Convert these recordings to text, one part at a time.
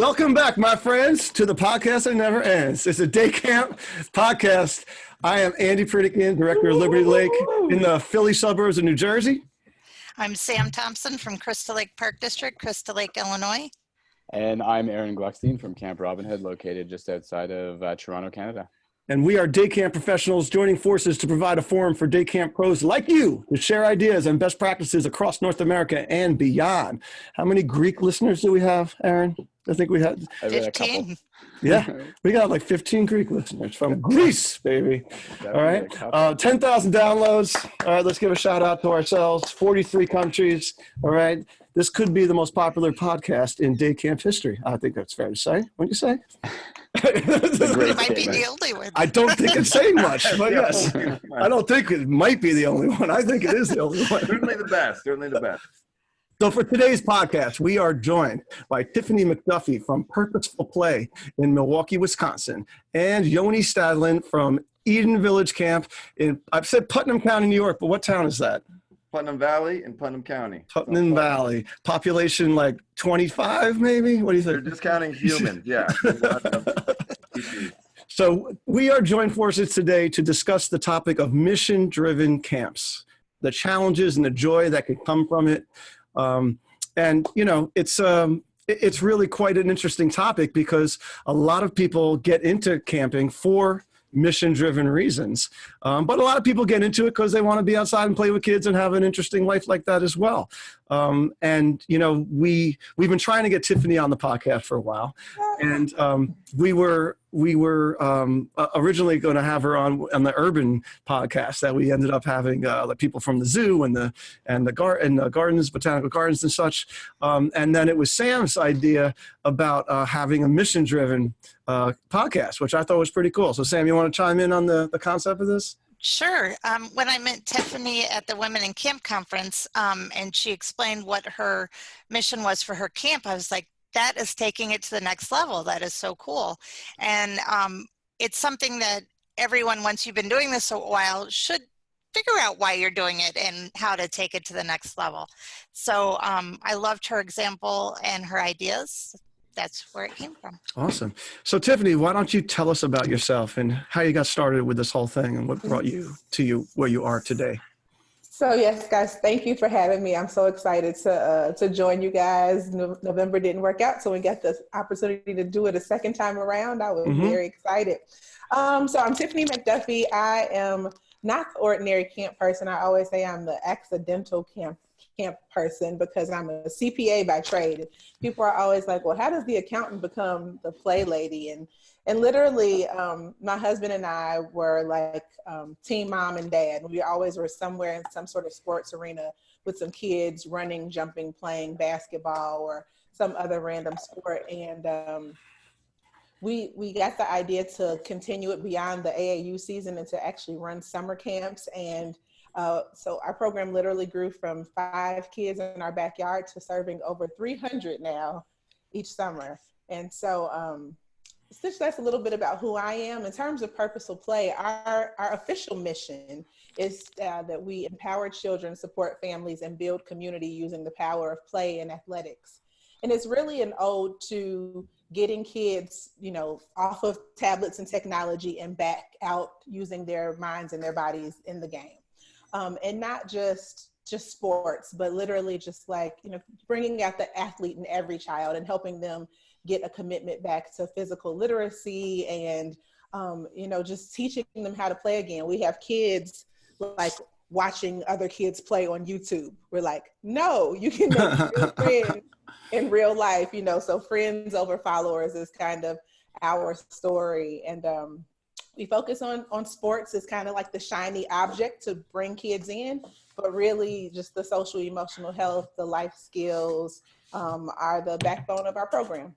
Welcome back, my friends, to the podcast that never ends. It's a day camp podcast. I am Andy Pritikin, Director of Liberty Lake in the Philly suburbs of New Jersey. I'm Sam Thompson from Crystal Lake Park District, Crystal Lake, Illinois. And I'm Aaron Gluckstein from Camp Robin Hood, located just outside of Toronto, Canada. And we are day camp professionals joining forces to provide a forum for day camp pros like you to share ideas and best practices across North America and beyond. How many Greek listeners do we have, Aaron? I think we had 15. Yeah, we got like 15 Greek listeners from Greece, baby. All right, 10,000 downloads. All right, let's give a shout out to ourselves. 43 countries. All right, this could be the most popular podcast in day camp history. I think that's fair to say. Wouldn't you say? It might be the only one. I don't think it's saying much, but yes. I don't think it might be the only one. I think it is the only one. Certainly the best. Certainly the best. So for today's podcast, we are joined by Tiffany McDuffie from Purposeful Play in Milwaukee, Wisconsin, and Yoni Stadlin from Eden Villiage Camp in, I've said Putnam County, New York, but what town is that? Putnam Valley and Putnam County. Putnam Valley. Population like 25 maybe? What do you think? They're discounting humans, yeah. So we are joined forces today to discuss the topic of mission-driven camps, the challenges and the joy that can come from it. And you know, it's really quite an interesting topic because a lot of people get into camping for mission-driven reasons. But a lot of people get into it because they want to be outside and play with kids and have an interesting life like that as well. And, you know, we've been trying to get Tiffany on the podcast for a while. And we were originally going to have her on the urban podcast that we ended up having the people from the zoo and the gardens, botanical gardens and such. And then it was Sam's idea about having a mission-driven podcast, which I thought was pretty cool. So Sam, you want to chime in on the concept of this? Sure. When I met Tiffany at the Women in Camp conference, and she explained what her mission was for her camp, I was like, that is taking it to the next level. That is so cool. And it's something that everyone, once you've been doing this a while, should figure out why you're doing it and how to take it to the next level. So I loved her example and her ideas. That's where it came from. Awesome. So Tiffany, why don't you tell us about yourself and how you got started with this whole thing and what brought you to where you are today? So yes, guys, thank you for having me. I'm so excited to join you guys. November didn't work out, so we got the opportunity to do it a second time around. I was very excited. So I'm Tiffany McDuffie. I am not the ordinary camp person. I always say I'm the accidental camp person because I'm a CPA by trade. People are always like, well, how does the accountant become the play lady? And literally, my husband and I were like team mom and dad. We always were somewhere in some sort of sports arena with some kids running, jumping, playing basketball or some other random sport. And we got the idea to continue it beyond the AAU season and to actually run summer camps. And so our program literally grew from 5 kids in our backyard to serving over 300 now each summer. And so that's a little bit about who I am. In terms of Purposeful Play, our official mission is that we empower children, support families, and build community using the power of play and athletics. And it's really an ode to getting kids, you know, off of tablets and technology and back out using their minds and their bodies in the game. And not just sports, but literally just like, you know, bringing out the athlete in every child and helping them get a commitment back to physical literacy and, you know, just teaching them how to play again. We have kids like watching other kids play on YouTube. We're like, no, you can make real friends in real life, you know, so friends over followers is kind of our story. And we focus on sports as kind of like the shiny object to bring kids in, but really just the social, emotional health, the life skills are the backbone of our program.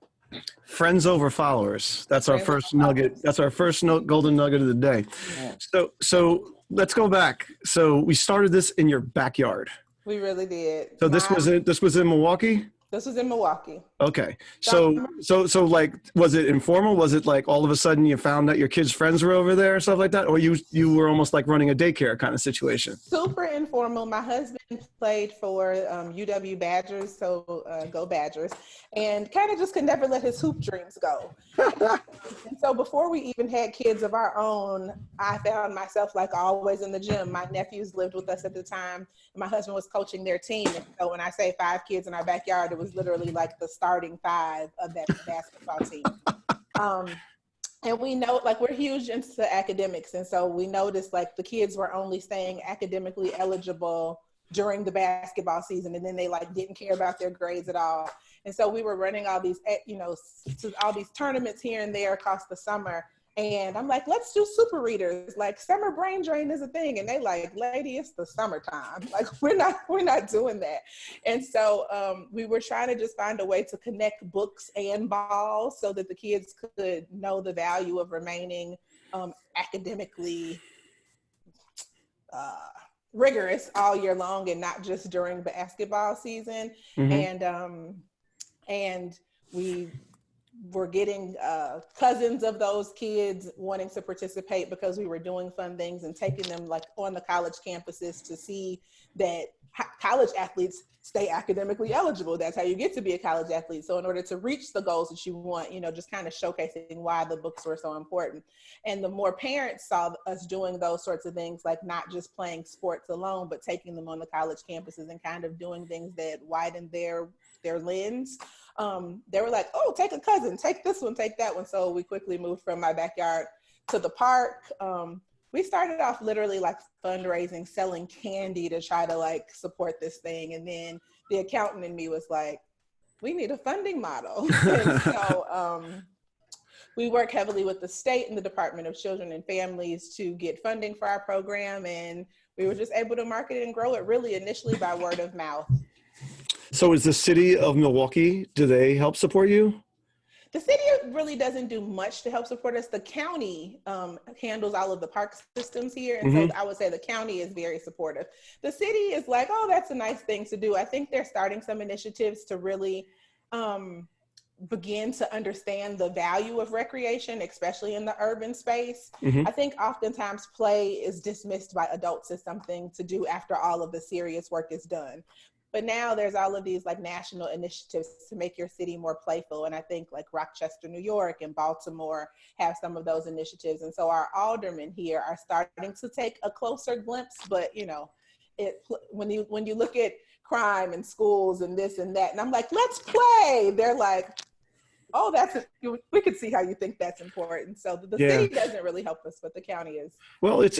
Friends over followers. That's our first nugget. That's our first golden nugget of the day. So let's go back. So we started this in your backyard. We really did. So this was in Milwaukee? This was in Milwaukee. Okay. So like, was it informal? Was it like all of a sudden you found out your kids' friends were over there and stuff like that? Or you were almost like running a daycare kind of situation? Super informal. My husband played for UW Badgers, so go Badgers, and kind of just could never let his hoop dreams go. And so before we even had kids of our own, I found myself like always in the gym. My nephews lived with us at the time. And my husband was coaching their team. And so when I say 5 kids in our backyard, it was literally like the starting 5 of that basketball team. And we know, like, we're huge into academics. And so we noticed like the kids were only staying academically eligible during the basketball season. And then they like didn't care about their grades at all. And so we were running all these, all these tournaments here and there across the summer. And I'm like, let's do super readers. Like, summer brain drain is a thing. And they like, lady, it's the summertime. Like, we're not doing that. And so we were trying to just find a way to connect books and ball so that the kids could know the value of remaining academically rigorous all year long and not just during basketball season. Mm-hmm. And we were getting cousins of those kids wanting to participate because we were doing fun things and taking them like on the college campuses to see that college athletes stay academically eligible. That's how you get to be a college athlete. So in order to reach the goals that you want, just kind of showcasing why the books were so important. And the more parents saw us doing those sorts of things, like not just playing sports alone, but taking them on the college campuses and kind of doing things that widened their lens, they were like, oh, take a cousin, take this one, take that one. So we quickly moved from my backyard to the park. We started off literally like fundraising, selling candy to try to like support this thing. And then the accountant in me was like, we need a funding model. And so we work heavily with the state and the Department of Children and Families to get funding for our program. And we were just able to market it and grow it really initially by word of mouth. So is the city of Milwaukee, do they help support you? The city really doesn't do much to help support us. The county handles all of the park systems here. And so I would say the county is very supportive. The city is like, oh, that's a nice thing to do. I think they're starting some initiatives to really begin to understand the value of recreation, especially in the urban space. I think oftentimes play is dismissed by adults as something to do after all of the serious work is done. But now there's all of these like national initiatives to make your city more playful. And I think like Rochester, New York and Baltimore have some of those initiatives. And so our aldermen here are starting to take a closer glimpse, but when you look at crime and schools and this and that, and I'm like, let's play. They're like, oh, we could see how you think that's important. So the city doesn't really help us, but the county is. Well, it's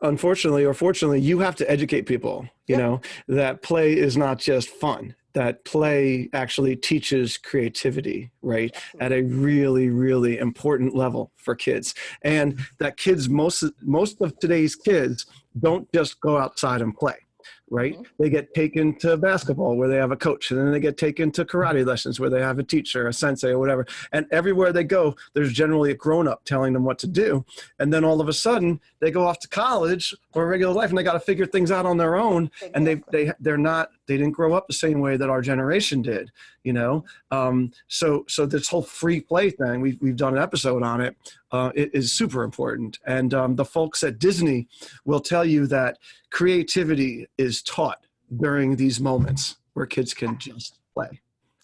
unfortunately or fortunately, you have to educate people, that play is not just fun, that play actually teaches creativity, right? Absolutely. At a really, really important level for kids. And that kids, most of today's kids don't just go outside and play. Right? They get taken to basketball where they have a coach, and then they get taken to karate lessons where they have a teacher, a sensei or whatever. And everywhere they go, there's generally a grown-up telling them what to do. And then all of a sudden they go off to college or regular life and they got to figure things out on their own. Exactly. And they didn't grow up the same way that our generation did, So this whole free play thing, we've done an episode on it. It is super important. And the folks at Disney will tell you that creativity is taught during these moments where kids can just play.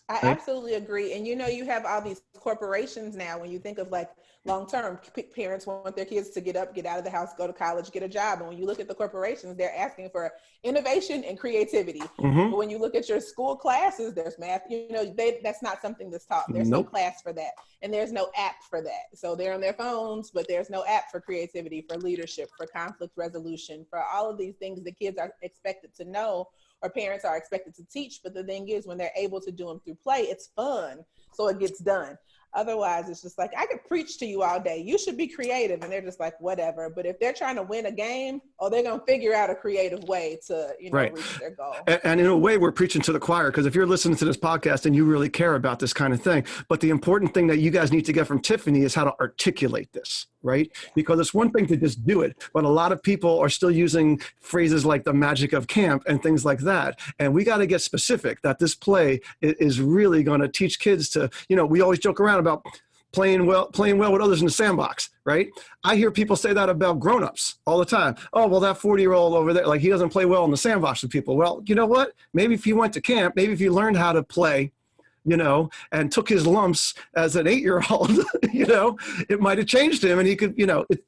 I absolutely agree. And you have all these corporations now, when you think of like long-term, parents want their kids to get up, get out of the house, go to college, get a job. And when you look at the corporations, they're asking for innovation and creativity. But when you look at your school classes, there's math, that's not something that's taught. There's no class for that. And there's no app for that. So they're on their phones, but there's no app for creativity, for leadership, for conflict resolution, for all of these things that kids are expected to know or parents are expected to teach. But the thing is, when they're able to do them through play, it's fun. So it gets done. Otherwise, it's just like, I could preach to you all day. You should be creative. And they're just like, whatever. But if they're trying to win a game, they're going to figure out a creative way to, Right. reach their goal. And in a way, we're preaching to the choir, because if you're listening to this podcast and you really care about this kind of thing, but the important thing that you guys need to get from Tiffany is how to articulate this, right? Because it's one thing to just do it, but a lot of people are still using phrases like the magic of camp and things like that. And we got to get specific that this play is really going to teach kids to, we always joke around about playing well with others in the sandbox, right? I hear people say that about grown-ups all the time. Oh, well, that 40-year-old over there, like, he doesn't play well in the sandbox with people. Well, you know what? Maybe if he went to camp, maybe if he learned how to play, and took his lumps as an 8-year-old, it might have changed him, and he could,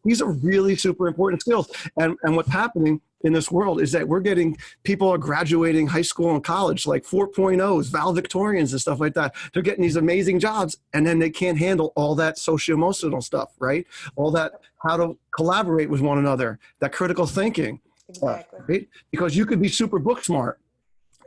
these are really super important skills. And what's happening in this world is that we're getting people are graduating high school and college, like 4.0s, valedictorians and stuff like that. They're getting these amazing jobs, and then they can't handle all that socio-emotional stuff, right? All that, how to collaborate with one another, that critical thinking. Exactly. Right? Because you could be super book smart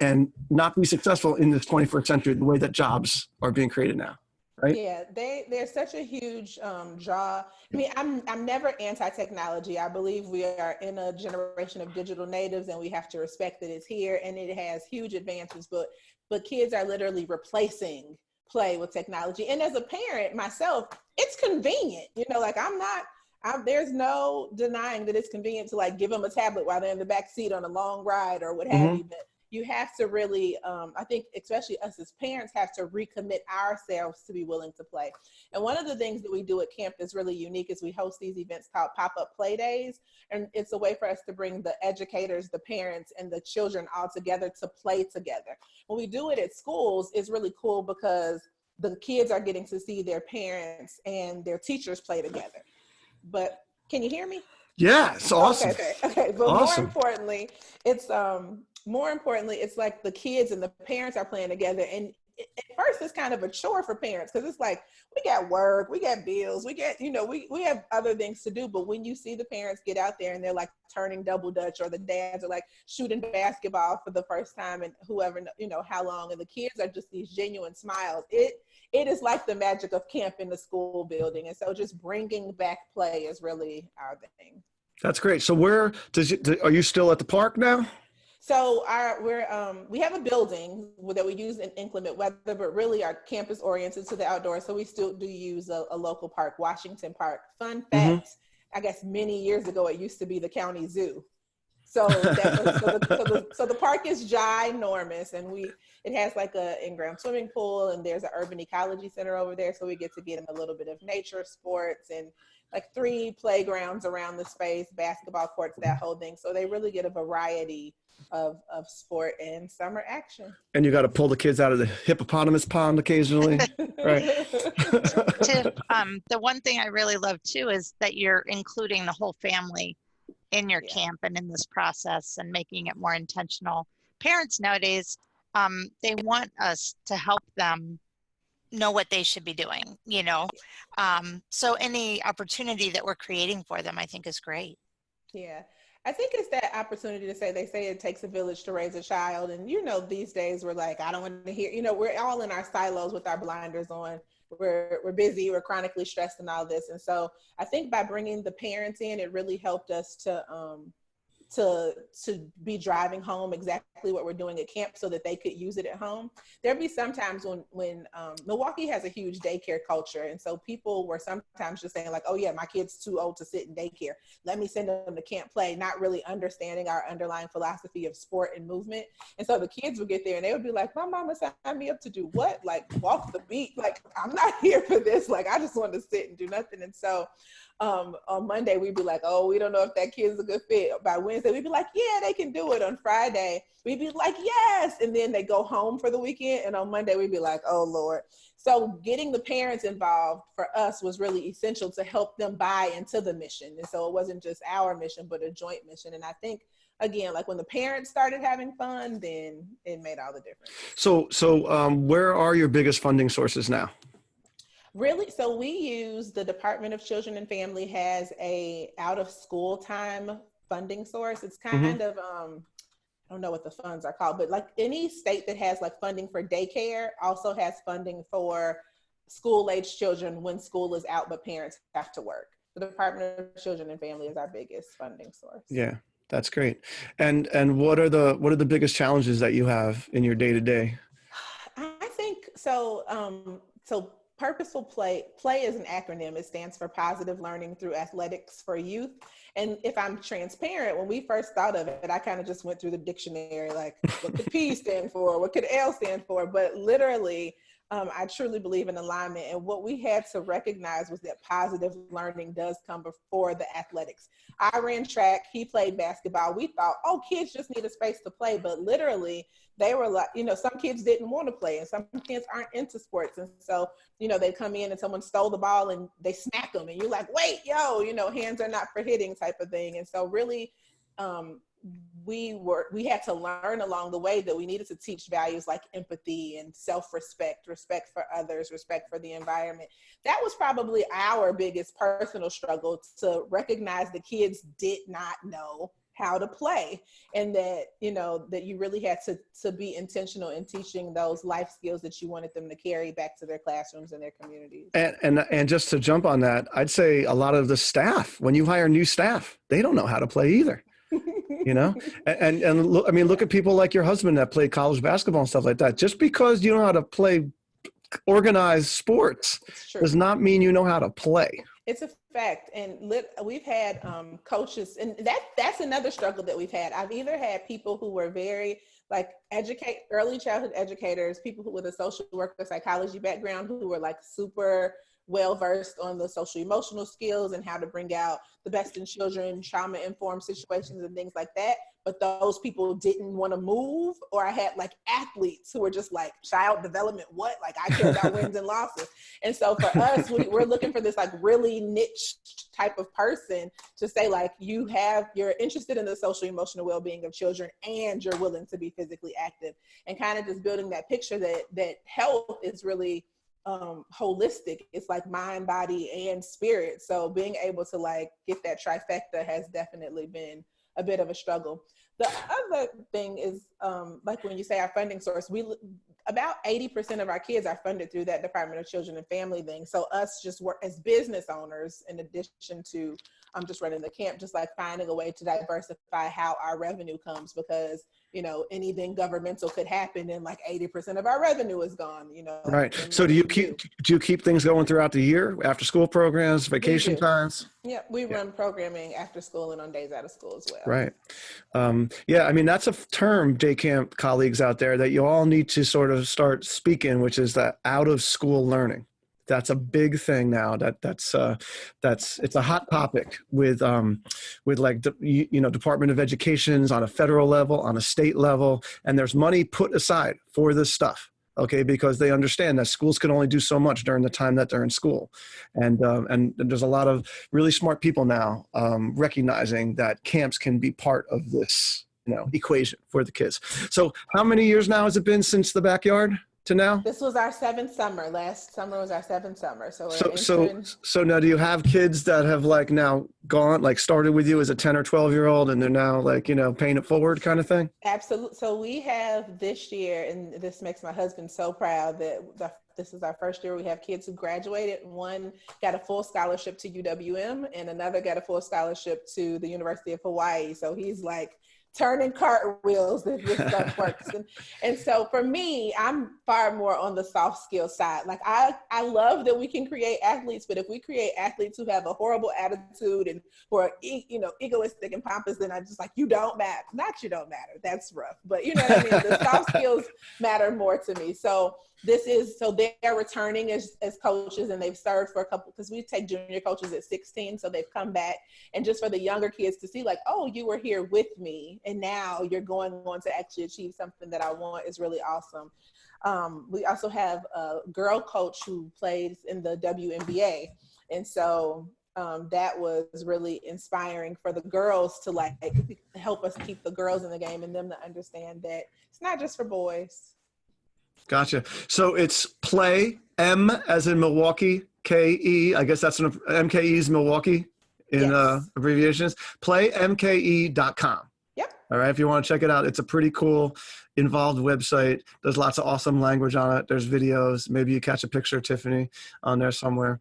and not be successful in this 21st century, the way that jobs are being created now, right? Yeah, they're such a huge draw. I mean, I'm never anti-technology. I believe we are in a generation of digital natives, and we have to respect that it's here and it has huge advances. But kids are literally replacing play with technology. And as a parent myself, it's convenient. There's no denying that it's convenient to like give them a tablet while they're in the back seat on a long ride or what have you. But you have to really, I think, especially us as parents, have to recommit ourselves to be willing to play. And one of the things that we do at camp that's really unique is we host these events called pop-up play days. And it's a way for us to bring the educators, the parents, and the children all together to play together. When we do it at schools, it's really cool because the kids are getting to see their parents and their teachers play together. But can you hear me? Yeah, it's awesome. Okay. But awesome. More importantly, it's like the kids and the parents are playing together. And at first it's kind of a chore for parents because it's like, we got work, we got bills, we got, we have other things to do. But when you see the parents get out there and they're like turning double dutch, or the dads are like shooting basketball for the first time and whoever, how long, and the kids are just these genuine smiles. It is like the magic of camp in the school building. And so just bringing back play is really our thing. That's great. So are you still at the park now? So we have a building that we use in inclement weather, but really our camp is oriented to the outdoors. So we still do use a local park, Washington Park. Fun fact, I guess many years ago, it used to be the county zoo. So the park is ginormous, and it has like a in-ground swimming pool, and there's an urban ecology center over there. So we get to get in a little bit of nature sports and like 3 playgrounds around the space, basketball courts, that whole thing. So they really get a variety of sport and summer action. And you got to pull the kids out of the hippopotamus pond occasionally, right? Tiff, the one thing I really love too is that you're including the whole family in your camp and in this process and making it more intentional. Parents nowadays, they want us to help them know what they should be doing, so any opportunity that we're creating for them, I think, is great. Yeah. I think it's that opportunity to say, they say it takes a village to raise a child. And, these days we're like, I don't want to hear, we're all in our silos with our blinders on. We're busy, we're chronically stressed and all this. And so I think by bringing the parents in, it really helped us to be driving home exactly what we're doing at camp so that they could use it at home. There'd be sometimes when Milwaukee has a huge daycare culture. And so people were sometimes just saying like, oh yeah, my kid's too old to sit in daycare. Let me send them to camp play, not really understanding our underlying philosophy of sport and movement. And so the kids would get there and they would be like, my mama signed me up to do what? Like walk the beat. Like, I'm not here for this. Like, I just want to sit and do nothing. And so on Monday, we'd be like, oh, we don't know if that kid's a good fit. By Wednesday, we'd be like, yeah, they can do it. On Friday, we'd be like, yes. And then they go home for the weekend. And on Monday, we'd be like, oh, Lord. So getting the parents involved for us was really essential to help them buy into the mission. And so it wasn't just our mission, but a joint mission. And I think, again, like when the parents started having fun, then it made all the difference. So where are your biggest funding sources now? Really? So we use the Department of Children and Family has a out of school time funding source. It's kind of, I don't know what the funds are called, but like any state that has like funding for daycare also has funding for school-age children when school is out, but parents have to work. The Department of Children and Family is our biggest funding source. Yeah, that's great. And what are the biggest challenges that you have in your day-to-day? I think so. So Purposeful Play is an acronym. It stands for Positive Learning Through Athletics for Youth. And if I'm transparent, when we first thought of it, I kind of just went through the dictionary, like what could P stand for? What could L stand for? But literally, I truly believe in alignment. And what we had to recognize was that positive learning does come before the athletics. I ran track, he played basketball. We thought, oh, kids just need a space to play. But literally, they were like, some kids didn't want to play and some kids aren't into sports. And so, they come in and someone stole the ball and they smack them. And you're like, wait, hands are not for hitting type of thing. And so really, we had to learn along the way that we needed to teach values like empathy and self-respect, respect for others, respect for the environment. That was probably our biggest personal struggle, to recognize the kids did not know how to play, and that that you really had to be intentional in teaching those life skills that you wanted them to carry back to their classrooms and their communities. And just to jump on that, I'd say a lot of the staff, when you hire new staff, they don't know how to play either. And look, I mean, look at people like your husband that played college basketball and stuff like that. Just because you know how to play organized sports does not mean you know how to play. It's a fact. And we've had coaches, and that's another struggle that we've had. I've either had people who were very early childhood educators, people who with a social work or psychology background, who were super well-versed on the social emotional skills and how to bring out the best in children, trauma-informed situations and things like that. But those people didn't want to move. Or I had athletes who were just child development, what? I care about wins and losses. And so for us, we're looking for this really niche type of person to say you're interested in the social emotional well-being of children and you're willing to be physically active, and kind of just building that picture that health is really holistic. It's mind, body, and spirit. So being able to get that trifecta has definitely been a bit of a struggle. The other thing is when you say our funding source, about 80% of our kids are funded through that Department of Children and Family thing. So us just work as business owners, in addition to just running the camp, just finding a way to diversify how our revenue comes, because anything governmental could happen and 80% of our revenue is gone, Right. So do you keep things going throughout the year, after school programs, vacation times? Yeah, we run programming after school and on days out of school as well. Right. I mean, that's a term, J Camp colleagues out there, that you all need to sort of start speaking, which is that out of school learning. That's a big thing now. It's a hot topic with Department of Education's on a federal level, on a state level, and there's money put aside for this stuff. Okay, because they understand that schools can only do so much during the time that they're in school, and there's a lot of really smart people now recognizing that camps can be part of this equation for the kids. So how many years now has it been since the backyard to now? This was our 7th summer. Last summer was our 7th summer. So now, do you have kids that have now gone, started with you as a 10 or 12-year-old, and they're now paying it forward kind of thing? Absolutely. So we have this year, and this makes my husband so proud, that this is our first year we have kids who graduated. One got a full scholarship to UWM, and another got a full scholarship to the University of Hawaii. So he's turning cartwheels if this stuff works. And so for me, I'm far more on the soft skill side. I love that we can create athletes, but if we create athletes who have a horrible attitude and who are egoistic and pompous, then I just you don't matter. Not you don't matter. That's rough. But you know what I mean? The soft skills matter more to me. So they're returning as coaches, and they've served for a couple, because we take junior coaches at 16. So they've come back, and just for the younger kids to see oh, you were here with me, and now you're going on to actually achieve something that I want, is really awesome. We also have a girl coach who plays in the WNBA. And so that was really inspiring for the girls to help us keep the girls in the game, and them to understand that it's not just for boys. Gotcha. So it's play, M as in Milwaukee, K-E, I guess that's MKE is Milwaukee in Yes. abbreviations, playmke.com. Yep. All right, if you want to check it out, it's a pretty cool, involved website. There's lots of awesome language on it. There's videos. Maybe you catch a picture of Tiffany on there somewhere.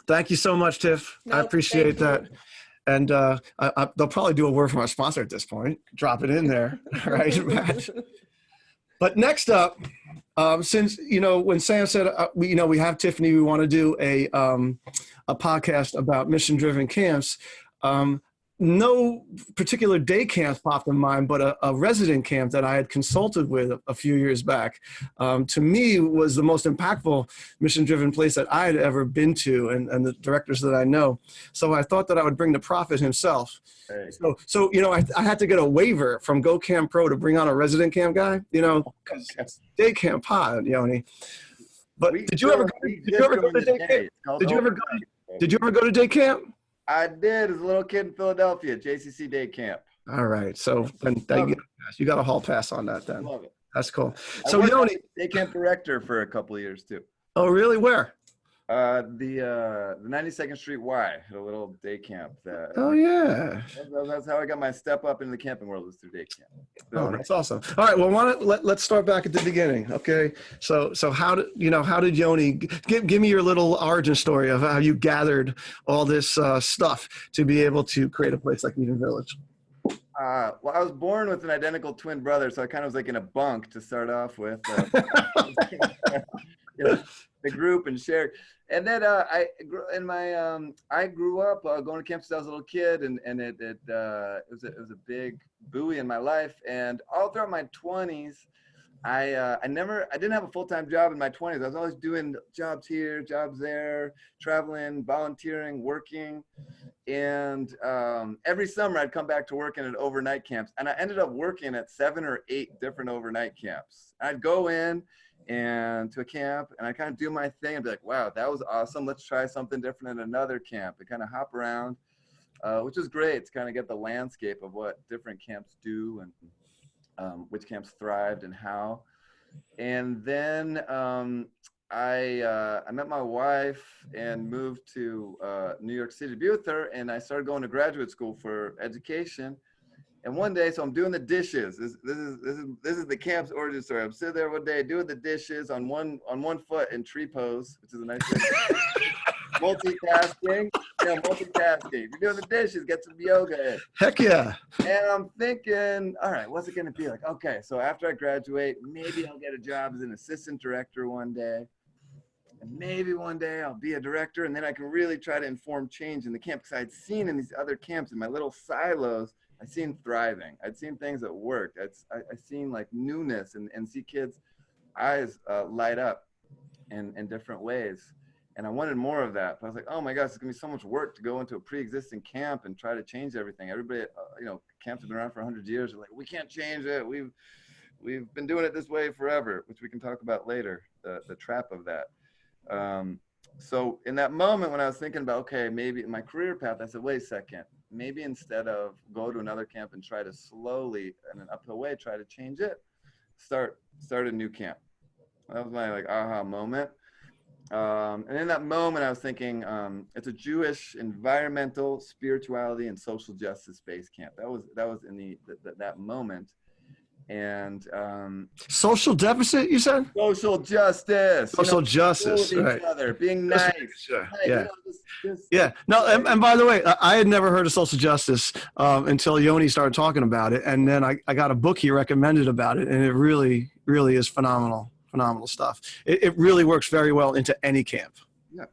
Thank you so much, Tiff. I Nope, appreciate thank that. And they'll probably do a word from our sponsor at this point. Drop it in there, all right, Matt? But next up, since, when Sam said, we have Tiffany, we want to do a podcast about mission-driven camps, no particular day camp popped in mind, but a resident camp that I had consulted with a few years back, to me was the most impactful mission-driven place that I had ever been to, and the directors that I know. So I thought that I would bring the prophet himself. Hey. So I had to get a waiver from Go Camp Pro to bring on a resident camp guy, because it's day camp pod, Yoni. But did you ever go to day camp? Did you ever go to day camp? I did as a little kid in Philadelphia, JCC Day Camp. All right. So then you got a hall pass on that then. Love it. That's cool. I So worked Yoni. as Day Camp director for a couple of years too. Oh, really? Where? The 92nd Street Y had a little day camp. Oh, yeah. That's how I got my step up into the camping world, was through day camp. Oh, that's awesome. All right. Well, let's start back at the beginning. Okay. So how did Yoni give me your little origin story of how you gathered all this stuff to be able to create a place like Eden Village? Well, I was born with an identical twin brother, so I kind of was like in a bunk to start off with. The group and shared. And then I grew up going to camp since I was a little kid, and it was a big buoy in my life. And all throughout my 20s, I didn't have a full-time job in my 20s. I was always doing jobs here, jobs there, traveling, volunteering, working. And every summer I'd come back to working at overnight camps, and I ended up working at 7 or 8 different overnight camps. I'd go in and to a camp, and I kind of do my thing and be like, wow, that was awesome. Let's try something different in another camp, and kind of hop around, which is great to kind of get the landscape of what different camps do and which camps thrived and how. And then I met my wife and moved to New York City to be with her, and I started going to graduate school for education. And one day, so I'm doing the dishes. This is the camp's origin story. I'm sitting there one day doing the dishes on one foot in tree pose, which is a nice way. Multitasking. Yeah, multitasking. You're doing the dishes, get some yoga in. Heck yeah. And I'm thinking, all right, what's it going to be like? Okay, so after I graduate, maybe I'll get a job as an assistant director one day. And maybe one day I'll be a director, and then I can really try to inform change in the camp. Because I'd seen in these other camps, in my little silos, I'd seen thriving. I'd seen things that worked. I'd seen like newness and see kids' eyes light up in different ways. And I wanted more of that. But I was like, oh my gosh, it's gonna be so much work to go into a pre-existing camp and try to change everything. Everybody, camps have been around for 100 years. They're like, we can't change it. We've been doing it this way forever, which we can talk about later, the trap of that. So in that moment when I was thinking about, okay, maybe my career path, I said, wait a second, maybe instead of go to another camp and try to slowly, in an uphill way, try to change it, start a new camp. That was my aha moment. And in that moment, I was thinking, it's a Jewish environmental, spirituality, and social justice based camp. That was in that moment. And social deficit, you said? Social justice. Social justice, right? Each other, being nice. Sure. Right, Yeah. Yeah. No, and by the way, I had never heard of social justice until Yoni started talking about it, and then I got a book he recommended about it, and it really, really is phenomenal stuff. It really works very well into any camp. Yeah.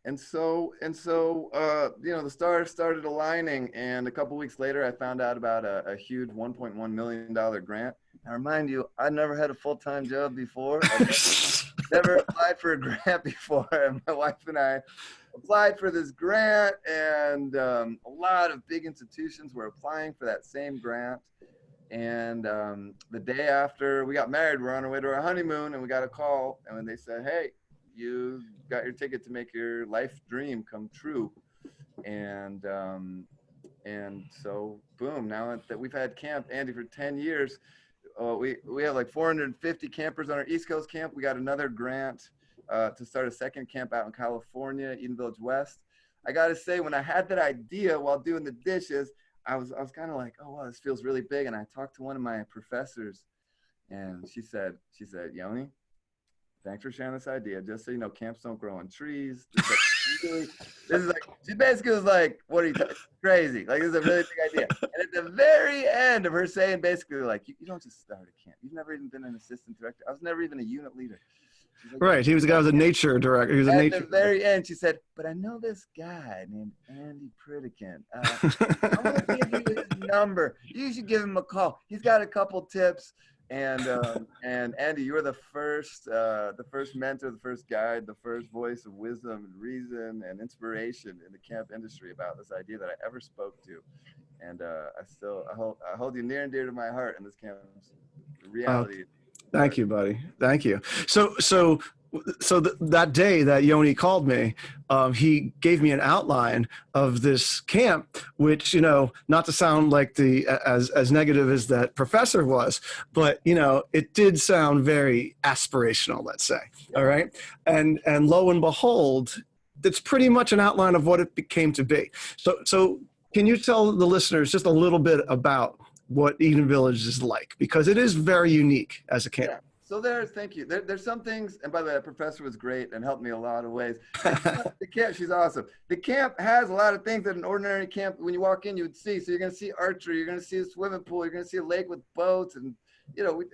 And so the stars started aligning, and a couple weeks later, I found out about a huge $1.1 million grant. I remind you, I never had a full-time job before. I never applied for a grant before, and my wife and I applied for this grant, and a lot of big institutions were applying for that same grant. And the day after we got married, we're on our way to our honeymoon, and we got a call, and when they said, hey, you got your ticket to make your life dream come true. And so boom, now that we've had Camp Andy for 10 years, we have like 450 campers on our East Coast camp. We got another grant to start a second camp out in California, Eden Villiage West. I got to say, when I had that idea while doing the dishes, I was kind of like, oh wow, this feels really big. And I talked to one of my professors, and she said, Yoni, thanks for sharing this idea. Just so you know, camps don't grow on trees. This is like, she basically was like, what are you crazy? Like, this is a really big idea. And at the very end of her saying basically like, you don't just start a camp. You've never even been an assistant director. I was never even a unit leader. Like, Right. He was the guy who was a nature director. He was a nature. At the very end, she said, but I know this guy named Andy Pritikin. I'm going to give you his number. You should give him a call. He's got a couple tips. And Andy, you were the first mentor, the first guide, the first voice of wisdom and reason and inspiration in the camp industry about this idea that I ever spoke to. And I hold you near and dear to my heart in this camp's reality. Thank you, buddy. Thank you. So that day that Yoni called me, he gave me an outline of this camp, which, not to sound like as negative as that professor was, but, it did sound very aspirational, let's say. All right. And lo and behold, it's pretty much an outline of what it became to be. So can you tell the listeners just a little bit about what Eden Village is like, because it is very unique as a camp. Yeah. So thank you. There's some things, and by the way, that professor was great and helped me a lot of ways. The camp, she's awesome. The camp has a lot of things that an ordinary camp, when you walk in, you would see. So you're going to see archery, you're going to see a swimming pool, you're going to see a lake with boats, and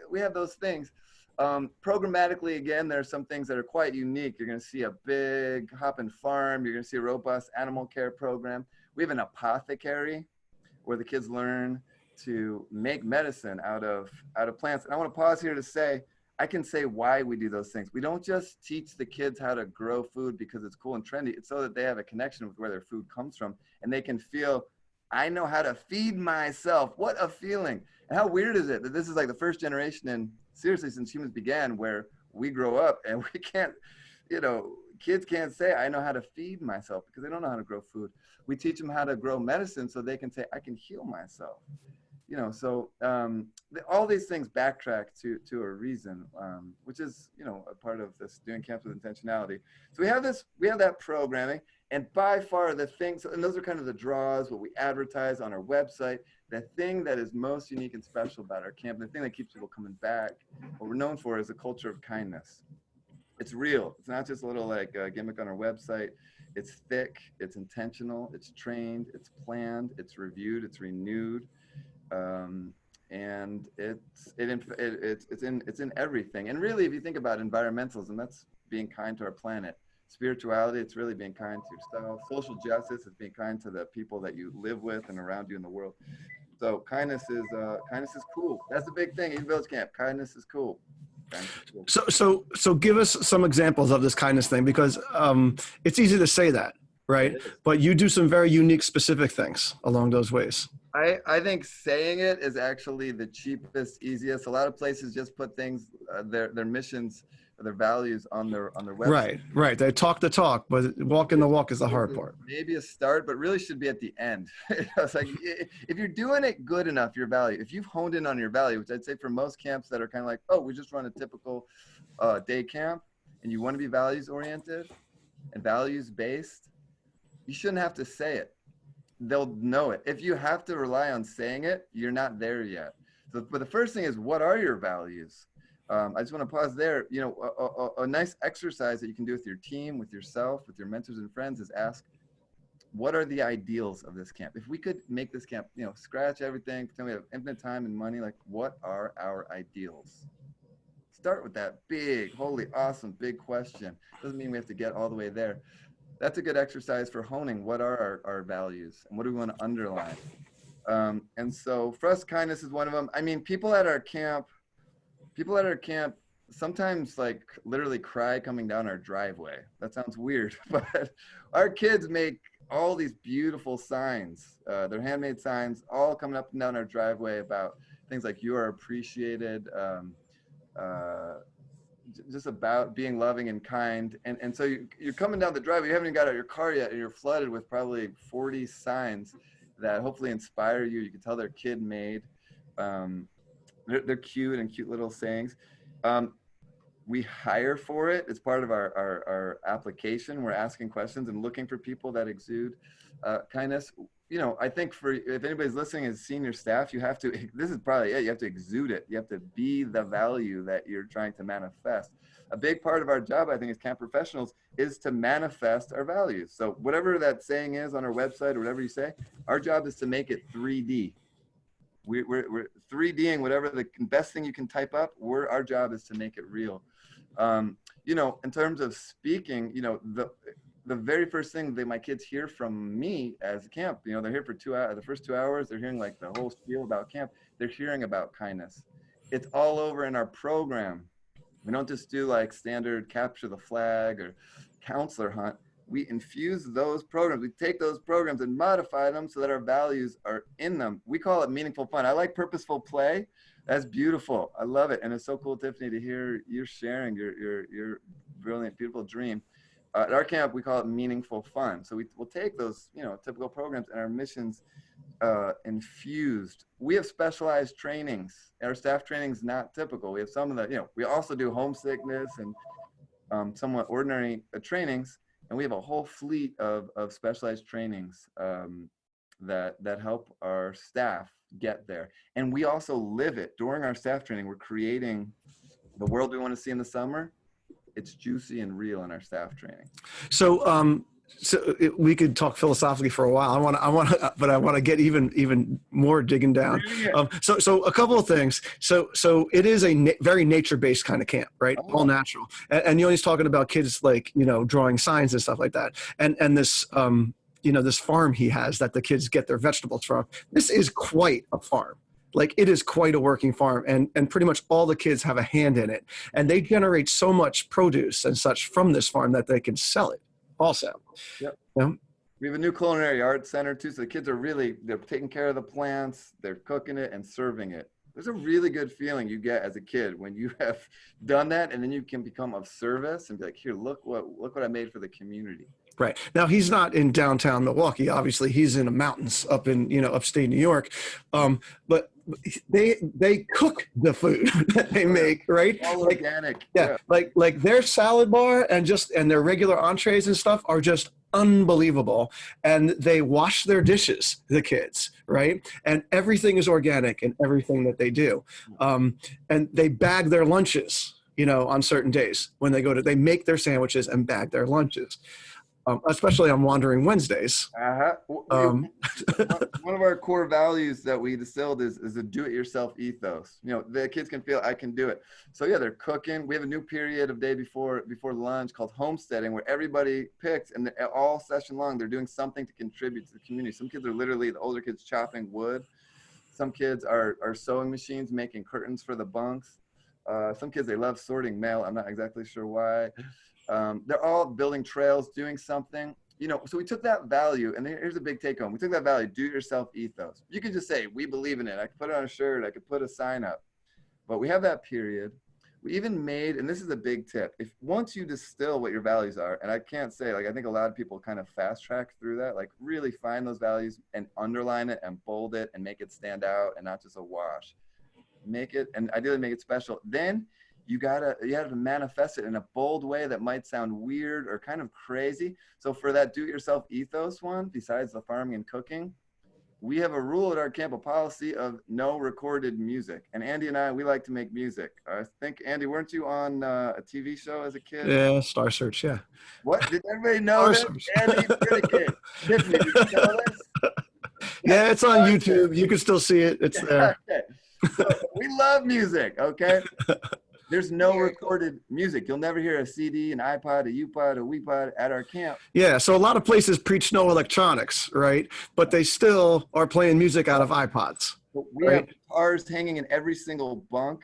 we have those things. Programmatically, again, there are some things that are quite unique. You're going to see a big hopping farm. You're going to see a robust animal care program. We have an apothecary where the kids learn to make medicine out of plants. And I want to pause here to say, I can say why we do those things. We don't just teach the kids how to grow food because it's cool and trendy. It's so that they have a connection with where their food comes from, and they can feel, I know how to feed myself. What a feeling. And how weird is it that this is like the first generation, and seriously, since humans began, where we grow up and we can't, kids can't say, I know how to feed myself, because they don't know how to grow food. We teach them how to grow medicine so they can say, I can heal myself. All these things backtrack to a reason, which is, a part of this doing camps with intentionality. So we have that programming, and by far the things, and those are kind of the draws, what we advertise on our website, the thing that is most unique and special about our camp, the thing that keeps people coming back, what we're known for is a culture of kindness. It's real. It's not just a little gimmick on our website. It's thick, it's intentional, it's trained, it's planned, it's reviewed, it's renewed. And it's in everything. And really, if you think about environmentalism, that's being kind to our planet. Spirituality, it's really being kind to yourself. Social justice is being kind to the people that you live with and around you in the world. So kindness is cool. That's the big thing. Eden Villiage Camp, kindness is cool. So give us some examples of this kindness thing, because it's easy to say that, right? But you do some very unique, specific things along those ways. I think saying it is actually the cheapest, easiest. A lot of places just put things, their missions, their values on their website. Right. They talk the talk, but walking the walk is the hard part. Maybe a start, but really should be at the end. It's like, if you're doing it good enough, your value, if you've honed in on your value, which I'd say for most camps that are kind of like, oh, we just run a typical day camp, and you want to be values oriented and values based, you shouldn't have to say it. They'll know it. If you have to rely on saying it, you're not there yet. So, but the first thing is, what are your values? I just want to pause there. A nice exercise that you can do with your team, with yourself, with your mentors and friends is ask, what are the ideals of this camp? If we could make this camp, scratch everything, pretend we have infinite time and money, like, what are our ideals? Start with that big, holy, awesome, big question. Doesn't mean we have to get all the way there. That's a good exercise for honing what are our values and what do we want to underline. And so for us, kindness is one of them. I mean, people at our camp sometimes literally cry coming down our driveway. That sounds weird, but our kids make all these beautiful signs. They're handmade signs, all coming up and down our driveway about things like you are appreciated, just about being loving and kind. And so you're coming down the driveway, you haven't even got out of your car yet, and you're flooded with probably 40 signs that hopefully inspire you. You can tell they're kid made. They're cute and cute little sayings. We hire for it. It's part of our application. We're asking questions and looking for people that exude kindness. You know, I think if anybody's listening as senior staff, you have to, this is probably it, you have to exude it. You have to be the value that you're trying to manifest. A big part of our job, I think, as camp professionals is to manifest our values. So whatever that saying is on our website or whatever you say, our job is to make it 3D. We're 3Ding whatever the best thing you can type up. Our job is to make it real. You know, in terms of speaking, you know, the very first thing that my kids hear from me as a camp, you know, they're here for 2 hours, the first 2 hours, they're hearing like the whole spiel about camp. They're hearing about kindness. It's all over in our program. We don't just do like standard capture the flag or counselor hunt. We infuse those programs. We take those programs and modify them so that our values are in them. We call it meaningful fun. I like purposeful play. That's beautiful. I love it. And it's so cool, Tiffany, to hear you sharing your brilliant, beautiful dream. At our camp, we call it meaningful fun. So we'll take those, you know, typical programs and our missions infused. We have specialized trainings. Our staff training is not typical. We have some of the, you know, we also do homesickness and somewhat ordinary trainings. And we have a whole fleet of specialized trainings that help our staff get there. And we also live it. During our staff training, we're creating the world we want to see in the summer. It's juicy and real in our staff training. So, we could talk philosophically for a while. I want to get even more digging down. So a couple of things. So it is a very nature-based kind of camp, right? All natural. And Yoni's talking about kids like, you know, drawing signs and stuff like that. And this, you know, this farm he has that the kids get their vegetables from. This is quite a farm. Like it is quite a working farm, and pretty much all the kids have a hand in it. And they generate so much produce and such from this farm that they can sell it also. Yep. Yeah. We have a new culinary arts center too. So the kids are they're taking care of the plants, they're cooking it and serving it. There's a really good feeling you get as a kid when you have done that, and then you can become of service and be like, here, look what I made for the community. Right. Now he's not in downtown Milwaukee. Obviously he's in the mountains up in, you know, upstate New York. But they cook the food that they make, right? All like, organic. Yeah. Like their salad bar and their regular entrees and stuff are just unbelievable. And they wash their dishes, the kids, right? And everything is organic in everything that they do. And they bag their lunches, you know, on certain days when they make their sandwiches and bag their lunches. Especially on Wandering Wednesdays. One of our core values that we distilled is a do-it-yourself ethos. You know, the kids can feel I can do it. So yeah, they're cooking. We have a new period of day before lunch called homesteading, where everybody picks, and all session long they're doing something to contribute to the community. Some kids are literally, the older kids, chopping wood. Some kids are sewing machines, making curtains for the bunks. Some kids, they love sorting mail. I'm not exactly sure why. They're all building trails, doing something, you know. So we took that value, and here's a big take home. We took that value, do it yourself ethos. You could just say, we believe in it. I could put it on a shirt. I could put a sign up, but we have that period. We even made, and this is a big tip, if once you distill what your values are, and I can't say, like, I think a lot of people kind of fast track through that, like really find those values and underline it and bold it and make it stand out and not just a wash. Make it, and ideally make it special. Then you have to manifest it in a bold way that might sound weird or kind of crazy. So for that do-it-yourself ethos one, besides the farming and cooking, we have a rule at our camp, a policy of no recorded music. And Andy and I, we like to make music. I think, Andy, weren't you on a TV show as a kid? Yeah, Star Search, yeah. What? Did everybody know this? Andy, you're a kid. Tiffany, did you know this? Yeah, it's on YouTube. You can still see it. It's there. Okay. So we love music, okay? There's no recorded music. You'll never hear a CD, an iPod, a UPod, a WePod at our camp. Yeah, so a lot of places preach no electronics, right? But they still are playing music out of iPods. We have guitars hanging in every single bunk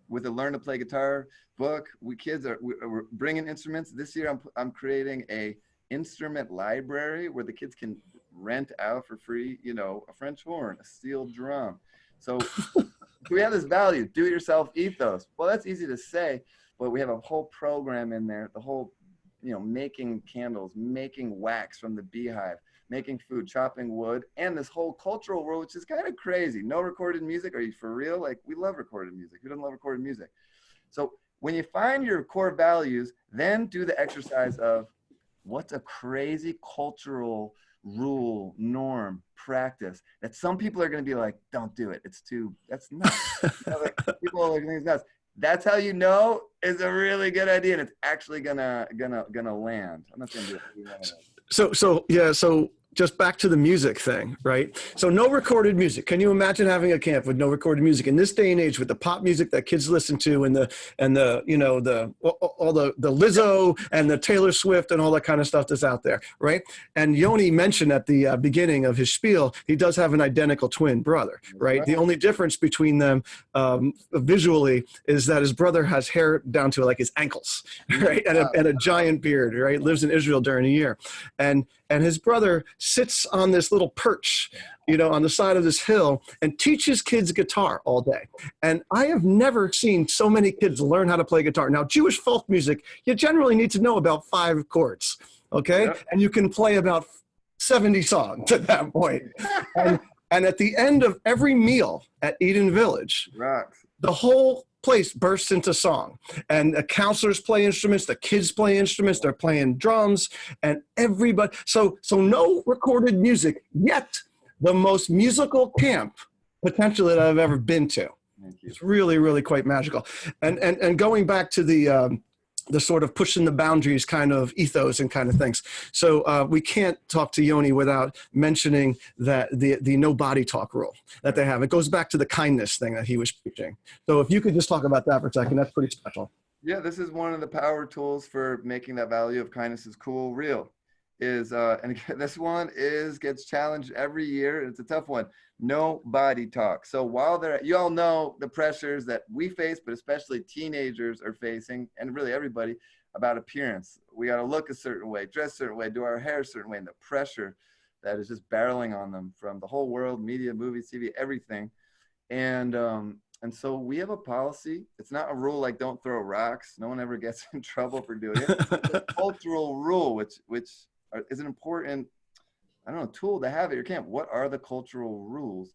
with a learn to play guitar book. We're bringing instruments. This year I'm creating a instrument library where the kids can rent out for free, you know, a French horn, a steel drum. So we have this value, do-it-yourself ethos. Well, that's easy to say, but we have a whole program in there, the whole, you know, making candles, making wax from the beehive, making food, chopping wood, and this whole cultural world, which is kind of crazy. No recorded music. Are you for real? Like, we love recorded music. Who doesn't love recorded music? So when you find your core values, then do the exercise of what's a crazy cultural rule, norm, practice that some people are going to be like, don't do it. That's nuts. Like, people are like, it's nuts. That's how you know it's a really good idea, and it's actually gonna land. I'm not gonna do it. So just back to the music thing, right? So no recorded music. Can you imagine having a camp with no recorded music in this day and age with the pop music that kids listen to and the you know all the Lizzo and the Taylor Swift and all that kind of stuff that's out there, right? And Yoni mentioned at the beginning of his spiel, he does have an identical twin brother, right? The only difference between them visually is that his brother has hair down to like his ankles, right? And a giant beard, right? Lives in Israel during the year, and his brother sits on this little perch, you know, on the side of this hill and teaches kids guitar all day. And I have never seen so many kids learn how to play guitar. Now, Jewish folk music, you generally need to know about 5 chords, okay? Yep. And you can play about 70 songs at that point. And at the end of every meal at Eden Village, the whole place bursts into song, and the counselors play instruments, the kids play instruments, they're playing drums, and everybody. So no recorded music, yet the most musical camp potentially that I've ever been to. It's really, really quite magical. And going back to the sort of pushing the boundaries kind of ethos and kind of things. So we can't talk to Yoni without mentioning that the no body talk rule that they have. It goes back to the kindness thing that he was preaching. So if you could just talk about that for a second, that's pretty special. Yeah, this is one of the power tools for making that value of kindness is cool real. And again, this one gets challenged every year. It's a tough one. No body talk. So while you all know the pressures that we face, but especially teenagers are facing, and really everybody, about appearance. We got to look a certain way, dress a certain way, do our hair a certain way, and the pressure that is just barreling on them from the whole world, media, movies, TV, everything. And so we have a policy. It's not a rule like don't throw rocks. No one ever gets in trouble for doing it. It's a cultural rule, which is an important, I don't know, tool to have at your camp. What are the cultural rules?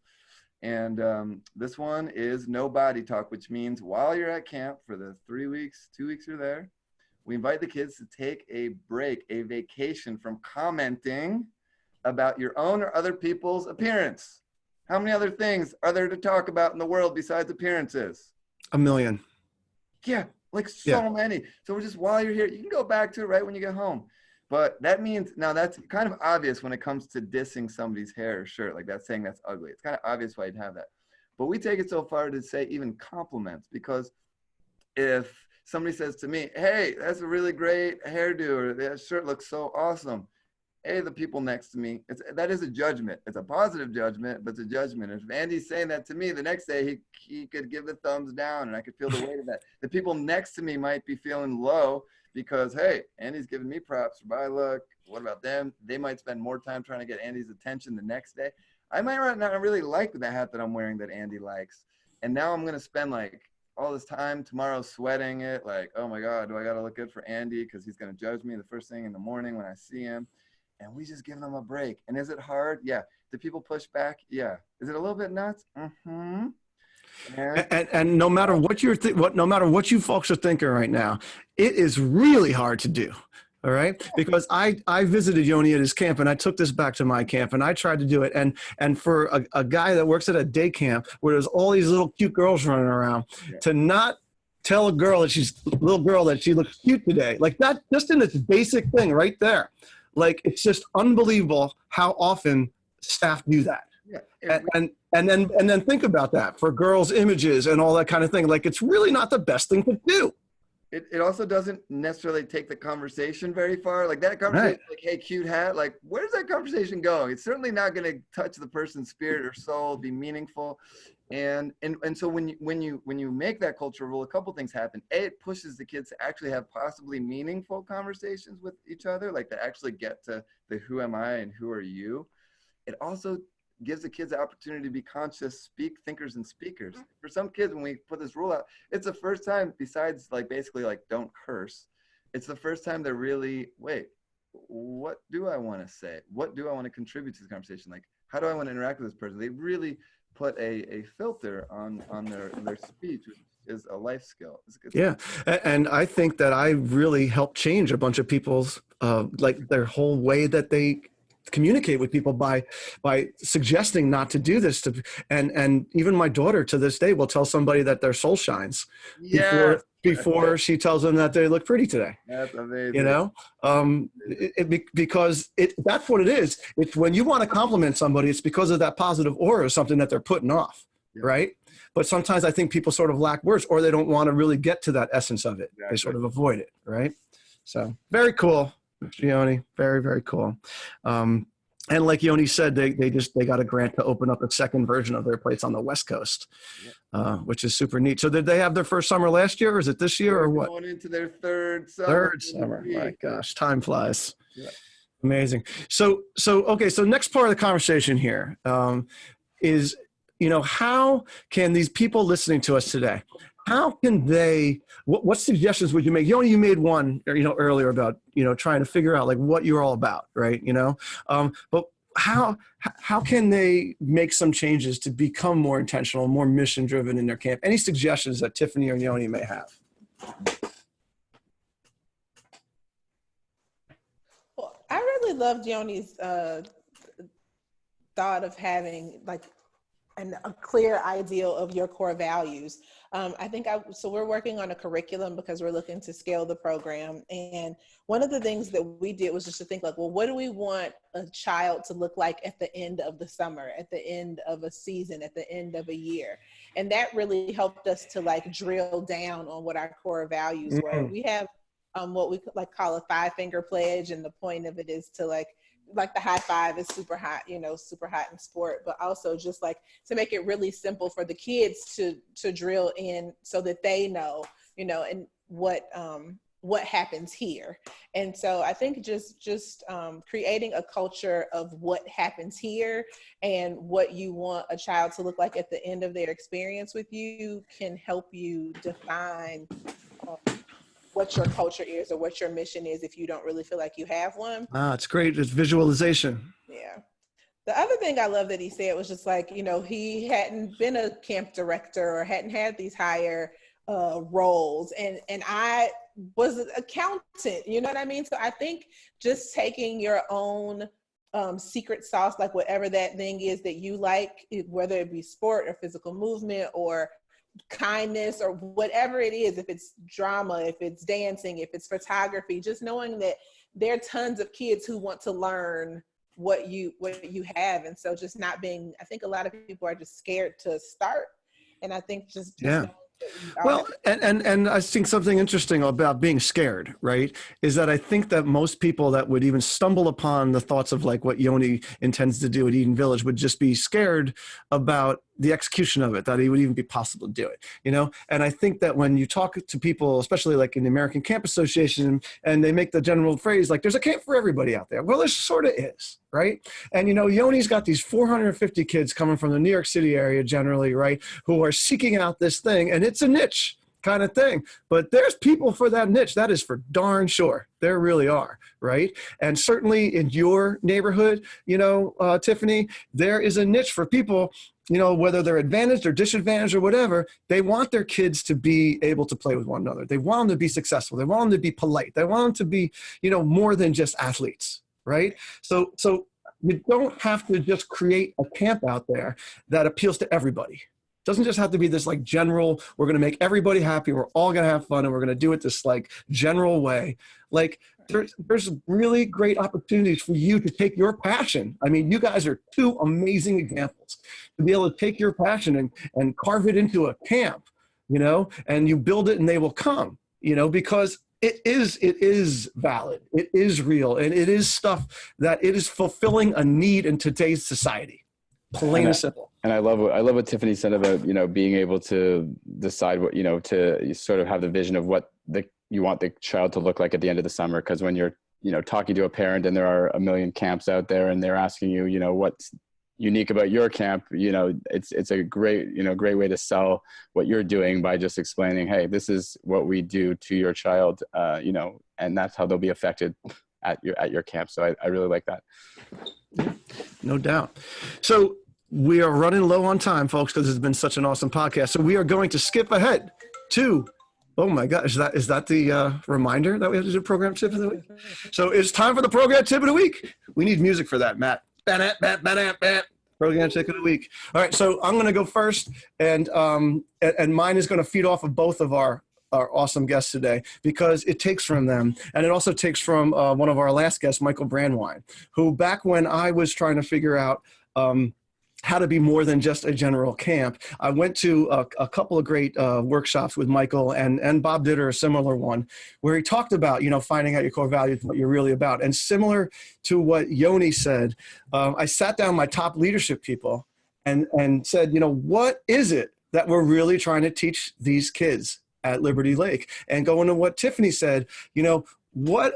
And this one is no body talk, which means while you're at camp for the 3 weeks, 2 weeks you're there, we invite the kids to take a break, a vacation from commenting about your own or other people's appearance. How many other things are there to talk about in the world besides appearances? A million. Yeah, like so many. So we're just, while you're here, you can go back to it right when you get home. But that means, now that's kind of obvious when it comes to dissing somebody's hair or shirt, like that's saying that's ugly. It's kind of obvious why you'd have that. But we take it so far to say even compliments, because if somebody says to me, hey, that's a really great hairdo, or that shirt looks so awesome. Hey, the people next to me, that is a judgment. It's a positive judgment, but it's a judgment. If Andy's saying that to me, the next day he could give the thumbs down and I could feel the weight of that. The people next to me might be feeling low because, hey, Andy's giving me props for my look. What about them? They might spend more time trying to get Andy's attention the next day. I might not really like the hat that I'm wearing that Andy likes. And now I'm going to spend like all this time tomorrow sweating it. Like, oh my God, do I got to look good for Andy? Because he's going to judge me the first thing in the morning when I see him. And we just give them a break. And is it hard? Yeah. Do people push back? Yeah. Is it a little bit nuts? Mm-hmm. And no matter what no matter what you folks are thinking right now, it is really hard to do. All right. Because I visited Yoni at his camp and I took this back to my camp and I tried to do it. And for a guy that works at a day camp where there's all these little cute girls running around, to not tell a little girl that she looks cute today, like that, just in its basic thing right there. Like, it's just unbelievable how often staff do that. Yeah, and then think about that for girls' images and all that kind of thing. Like, it's really not the best thing to do. It also doesn't necessarily take the conversation very far. Like that conversation, like, hey, cute hat, like, where's that conversation going? It's certainly not going to touch the person's spirit or soul, be meaningful. And so when you make that cultural rule, a couple things happen. A, it pushes the kids to actually have possibly meaningful conversations with each other, like to actually get to the who am I and who are you. It also gives the kids the opportunity to be conscious thinkers and speakers. For some kids, when we put this rule out, it's the first time, besides like basically like don't curse, it's the first time they're really, wait, what do I want to say? What do I want to contribute to the conversation? Like, how do I want to interact with this person? They really put a filter on their speech, which is is a life skill. It's a good Yeah. And I think that I really helped change a bunch of people's, like their whole way that they communicate with people by suggesting not to do this and even my daughter to this day will tell somebody that their soul shines before she tells them that they look pretty today. That's amazing. You know, because that's what it is. It's when you want to compliment somebody, it's because of that positive aura or something that they're putting off. Yeah. Right. But sometimes I think people sort of lack words or they don't want to really get to that essence of it. Exactly. They sort of avoid it. Right. So very cool. Yoni, very, very cool. And like Yoni said, they got a grant to open up a second version of their place on the West Coast, which is super neat. So did they have their first summer last year or is it this year or what? Going into their third summer. Third summer. My gosh, time flies. Yeah. Amazing. So okay. So next part of the conversation here is, you know, how can these people listening to us today, how can they, what suggestions would you make? Yoni, you made one, you know, earlier about, you know, trying to figure out like what you're all about, right? You know, but how can they make some changes to become more intentional, more mission driven in their camp? Any suggestions that Tiffany or Yoni may have? Well, I really loved Yoni's thought of having like a clear ideal of your core values. I think so we're working on a curriculum because we're looking to scale the program. And one of the things that we did was just to think like, well, what do we want a child to look like at the end of the summer, at the end of a season, at the end of a year? And that really helped us to like drill down on what our core values were. We have what we like call a 5-finger pledge. And the point of it is to like the high five is super hot, you know, super hot in sport, but also just like to make it really simple for the kids to drill in so that they know, you know, and what happens here. And so I think just creating a culture of what happens here and what you want a child to look like at the end of their experience with you can help you define what your culture is or what your mission is if you don't really feel like you have one. It's great. It's visualization. Yeah. The other thing I love that he said was just like, you know, he hadn't been a camp director or hadn't had these higher roles. And I was an accountant, you know what I mean? So I think just taking your own secret sauce, like whatever that thing is that you like, whether it be sport or physical movement or kindness or whatever it is, if it's drama, if it's dancing, if it's photography, just knowing that there are tons of kids who want to learn what you have. And so just not being, I think a lot of people are just scared to start. And I think just yeah. Well, and I think something interesting about being scared, right, is that I think that most people that would even stumble upon the thoughts of like what Yoni intends to do at Eden Village would just be scared about the execution of it, that it would even be possible to do it, you know? And I think that when you talk to people, especially like in the American Camp Association, and they make the general phrase, like there's a camp for everybody out there. Well, there sort of is, right? And, you know, Yoni's got these 450 kids coming from the New York City area generally, right, who are seeking out this thing, and it's a niche kind of thing, but there's people for that niche. That is for darn sure. There really are, right? And certainly in your neighborhood, you know, Tiffany, there is a niche for people, you know, whether they're advantaged or disadvantaged or whatever, they want their kids to be able to play with one another. They want them to be successful. They want them to be polite. They want them to be, you know, more than just athletes, right? So you don't have to just create a camp out there that appeals to everybody. It doesn't just have to be this like general, we're going to make everybody happy, we're all going to have fun, and we're going to do it this like general way. Like there's really great opportunities for you to take your passion. I mean, you guys are two amazing examples to be able to take your passion and carve it into a camp, you know, and you build it and they will come, you know, because it is valid, it is real, and it is stuff that it is fulfilling a need in today's society. Plain and simple. And I love what Tiffany said about, you know, being able to decide what, you know, to sort of have the vision of what you want the child to look like at the end of the summer. Because when you're, you know, talking to a parent and there are a million camps out there and they're asking you, you know, what's unique about your camp, you know, it's a great way to sell what you're doing by just explaining, hey, this is what we do to your child, you know, and that's how they'll be affected at your camp. So I really like that. No doubt. So we are running low on time, folks, because it's been such an awesome podcast. So we are going to skip ahead 2. Oh my God, is that the reminder that we have to do program tip of the week? So it's time for the program tip of the week. We need music for that, Matt. Program tip of the week. All right, so I'm going to go first, and mine is going to feed off of both of our awesome guests today, because it takes from them, and it also takes from one of our last guests, Michael Brandwine, who back when I was trying to figure out how to be more than just a general camp, I went to a couple of great workshops with Michael, and Bob did a similar one, where he talked about, finding out your core values, what you're really about. And similar to what Yoni said, I sat down my top leadership people and said, what is it that we're really trying to teach these kids at Liberty Lake? And going to what Tiffany said, what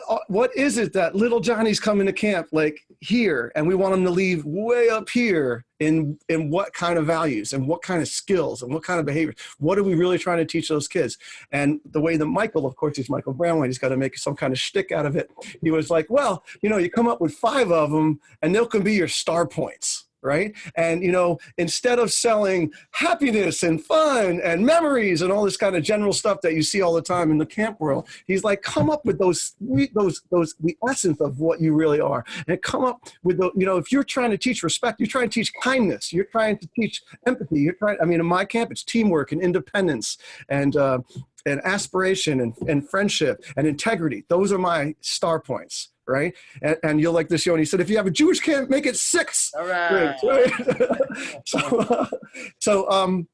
is it that little Johnny's coming to camp like here, and we want him to leave way up here in what kind of values and what kind of skills and what kind of behavior? What are we really trying to teach those kids? And the way that Michael, of course, he's Michael Brownway, he's got to make some kind of shtick out of it. He was like, well, you come up with 5 of them and they'll can be your star points. Right. And, instead of selling happiness and fun and memories and all this kind of general stuff that you see all the time in the camp world, he's like, come up with the essence of what you really are, and come up with if you're trying to teach respect, you're trying to teach kindness, you're trying to teach empathy, in my camp, it's teamwork and independence and aspiration and friendship and integrity. Those are my star points. Right. And you'll like this, Yoni said, if you have a Jewish camp, make it 6. All right. So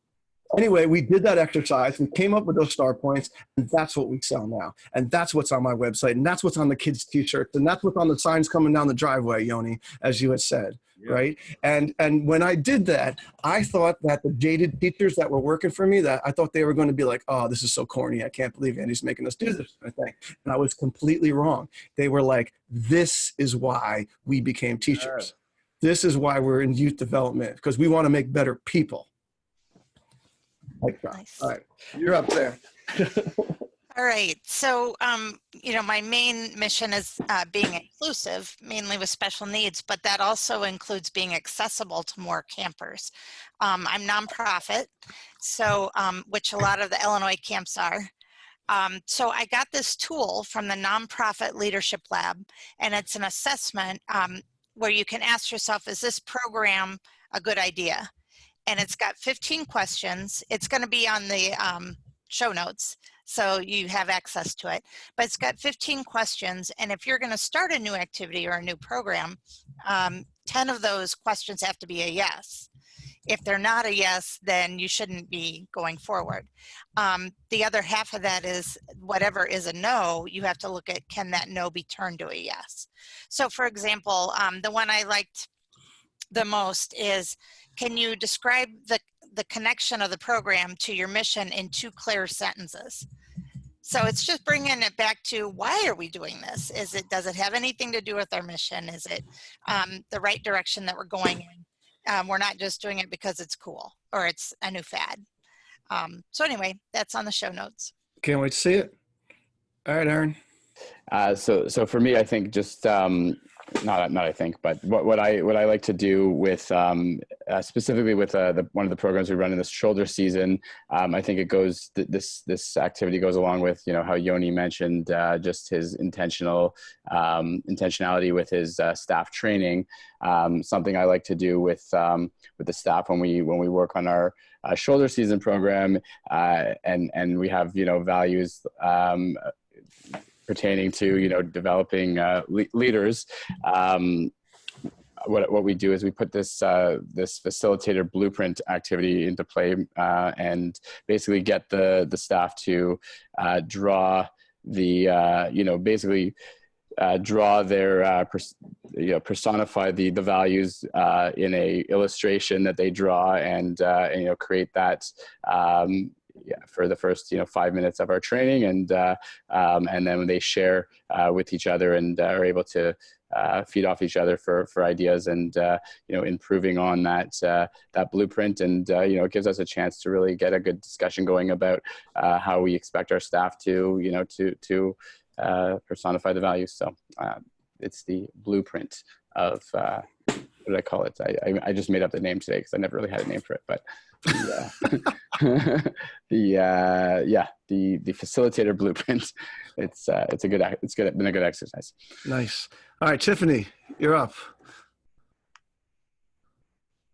anyway, we did that exercise. We came up with those star points, and that's what we sell now. And that's what's on my website. And that's what's on the kids' t-shirts. And that's what's on the signs coming down the driveway, Yoni, as you had said. Yeah. Right. And when I did that, I thought that the jaded teachers that were working for me, that I thought they were going to be like, oh, this is so corny. I can't believe Andy's making us do this kind of thing. And I was completely wrong. They were like, this is why we became teachers. This is why we're in youth development, because we want to make better people. Nice. All right. You're up there. All right. So, my main mission is being inclusive, mainly with special needs, but that also includes being accessible to more campers. I'm nonprofit, so which a lot of the Illinois camps are. So I got this tool from the Nonprofit Leadership Lab, and it's an assessment where you can ask yourself, is this program a good idea? And it's got 15 questions. It's going to be on the show notes, so you have access to it. But it's got 15 questions, and if you're going to start a new activity or a new program, 10 of those questions have to be a yes. If they're not a yes, then you shouldn't be going forward. The other half of that is whatever is a no, you have to look at, can that no be turned to a yes? So for example, the one I liked the most is, can you describe the connection of the program to your mission in 2 clear sentences? So it's just bringing it back to, why are we doing this? Does it have anything to do with our mission? Is it the right direction that we're going in? We're not just doing it because it's cool or it's a new fad. So anyway, that's on the show notes. Can't wait to see it. All right, Aaron. So for me, I think just not I think, but what I like to do with specifically with one of the programs we run in this shoulder season, I think it goes this activity goes along with how Yoni mentioned just his intentionality with his staff training. Something I like to do with the staff when we work on our shoulder season program, and we have values pertaining to developing leaders. What we do is we put this facilitator blueprint activity into play, and basically get the staff to draw draw their personify the values in a illustration that they draw, and create that for the first 5 minutes of our training, and then when they share with each other and are able to feed off each other for ideas, and improving on that blueprint, and it gives us a chance to really get a good discussion going about how we expect our staff to personify the values. So it's the blueprint of what did I call it? I just made up the name today because I never really had a name for it, but the facilitator blueprint. It's been a good exercise. Nice. All right, Tiffany, you're up.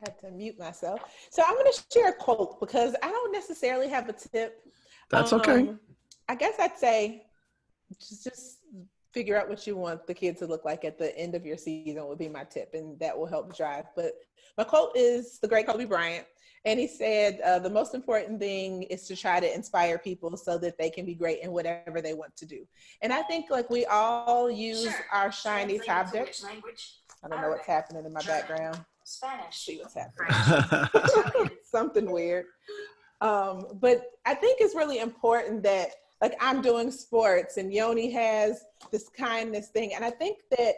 I had to mute myself. So I'm going to share a quote because I don't necessarily have a tip. That's okay. I guess I'd say just figure out what you want the kids to look like at the end of your season would be my tip, and that will help drive. But my quote is the great Kobe Bryant, and he said, the most important thing is to try to inspire people so that they can be great in whatever they want to do. And I think like we all use our shiny object. I don't know what's happening in my background. Spanish. See what's happening. Something weird. But I think it's really important that, like, I'm doing sports and Yoni has this kindness thing. And I think that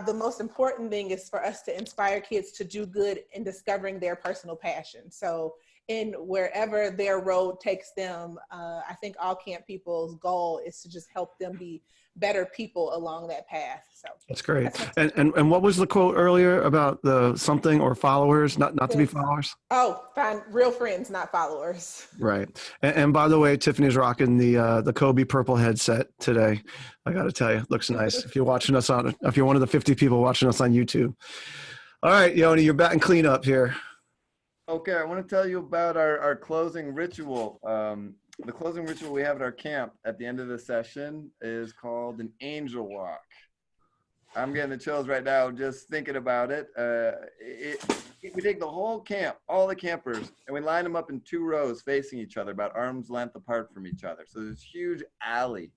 the most important thing is for us to inspire kids to do good in discovering their personal passion. So in wherever their road takes them, I think all camp people's goal is to just help them be better people along that path. So that's great. And what was the quote earlier about the something or followers, not to be followers? Oh, find real friends, not followers. Right. And by the way, Tiffany's rocking the Kobe purple headset today. I got to tell you, it looks nice. If you're watching us if you're one of the 50 people watching us on YouTube. All right, Yoni, you're batting cleanup here. Okay, I want to tell you about our closing ritual. The closing ritual we have at our camp at the end of the session is called an angel walk. I'm getting the chills right now just thinking about it. We take the whole camp, all the campers, and we line them up in 2 rows facing each other, about arm's length apart from each other. So there's this huge alley.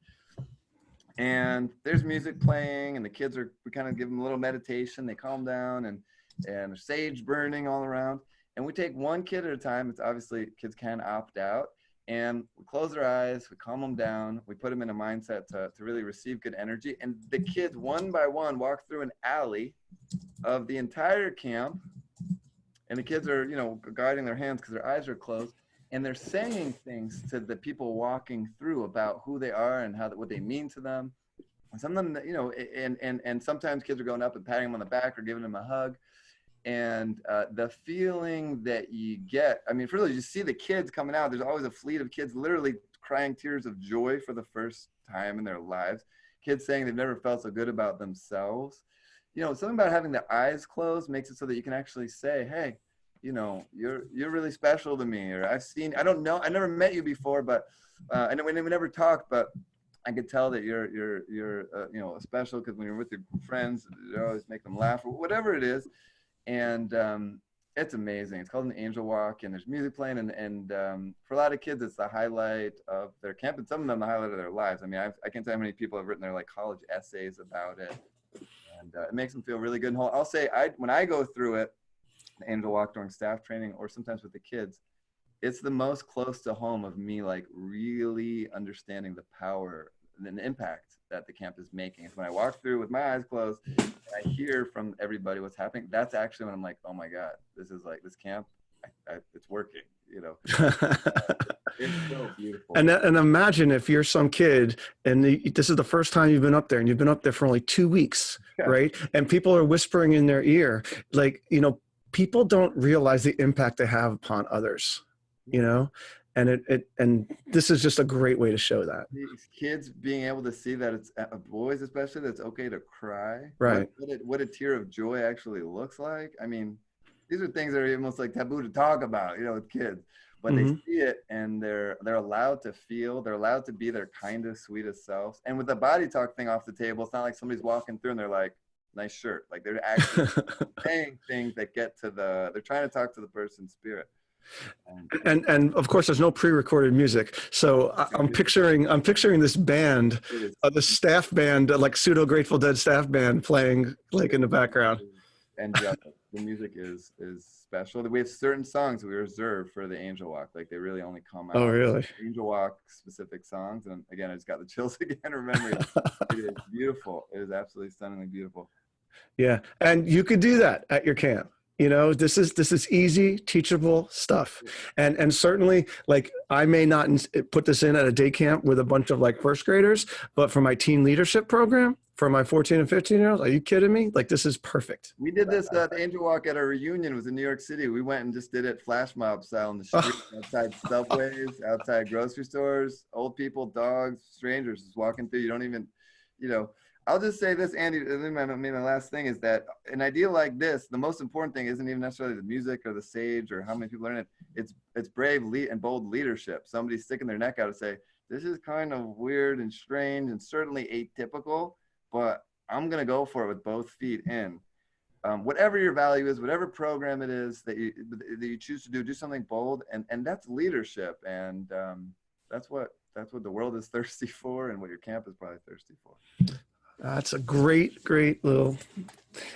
And there's music playing, and the kids we kind of give them a little meditation. They calm down, and there's sage burning all around. And we take one kid at a time. It's obviously kids can opt out. And we close their eyes, we calm them down, we put them in a mindset to really receive good energy. And the kids, one by one, walk through an alley of the entire camp. And the kids are, guiding their hands because their eyes are closed. And they're saying things to the people walking through about who they are and what they mean to them. And some of them, and sometimes kids are going up and patting them on the back or giving them a hug. And the feeling that you get, I mean, really, you see the kids coming out. There's always a fleet of kids literally crying tears of joy for the first time in their lives. Kids saying they've never felt so good about themselves. Something about having the eyes closed makes it so that you can actually say, hey, you're really special to me. Or I don't know, I never met you before, but, and we never talked, but I could tell that you're special because when you're with your friends, you always make them laugh or whatever it is. And it's amazing. It's called an angel walk, and there's music playing. And for a lot of kids, it's the highlight of their camp, and some of them the highlight of their lives. I mean, I can't tell how many people have written their college essays about it, and it makes them feel really good. And I'll say, when I go through it, the angel walk during staff training, or sometimes with the kids, it's the most close to home of me really understanding the power and the impact that the camp is making. It's when I walk through with my eyes closed, and I hear from everybody what's happening. That's actually when I'm like, oh my God, this is this camp, it's working, It's so beautiful. And imagine if you're some kid and this is the first time you've been up there, and you've been up there for only 2 weeks, right? And people are whispering in their ear, people don't realize the impact they have upon others, and this is just a great way to show that. These kids being able to see that it's boys, especially, that's okay to cry. Right. What a tear of joy actually looks like. I mean, these are things that are almost taboo to talk about, with kids. But they see it, and they're allowed to feel. They're allowed to be their kindest, sweetest selves. And with the body talk thing off the table, it's not like somebody's walking through and they're like, nice shirt. They're actually saying things that get to they're trying to talk to the person's spirit. And of course, there's no pre-recorded music, so I'm picturing this band, the staff band, pseudo Grateful Dead staff band playing in the background. And the music is special. We have certain songs we reserve for the angel walk. They really only come out. Oh, really? Angel walk specific songs, and again, I just got the chills again. Remembering it is beautiful. It is absolutely stunningly beautiful. Yeah, and you could do that at your camp. You know, this is easy, teachable stuff. And certainly, like, I may not put this in at a day camp with a bunch of like first graders, but for my teen leadership program, for my 14 and 15-year-olds, are you kidding me? Like, this is perfect. We did this the Angel Walk at our reunion. It was in New York City. We went and just did it flash mob style in the street, outside subways, outside grocery stores, old people, dogs, strangers just walking through. You don't even, you know, I'll just say this, Andy, my last thing is that an idea like this, the most important thing isn't even necessarily the music or the sage or how many people learn it. It's brave and bold leadership. Somebody sticking their neck out and say, this is kind of weird and strange and certainly atypical, but I'm going to go for it with both feet in. Whatever your value is, whatever program it is that you choose to do something bold, and that's leadership. And that's what the world is thirsty for, and what your camp is probably thirsty for. That's a great little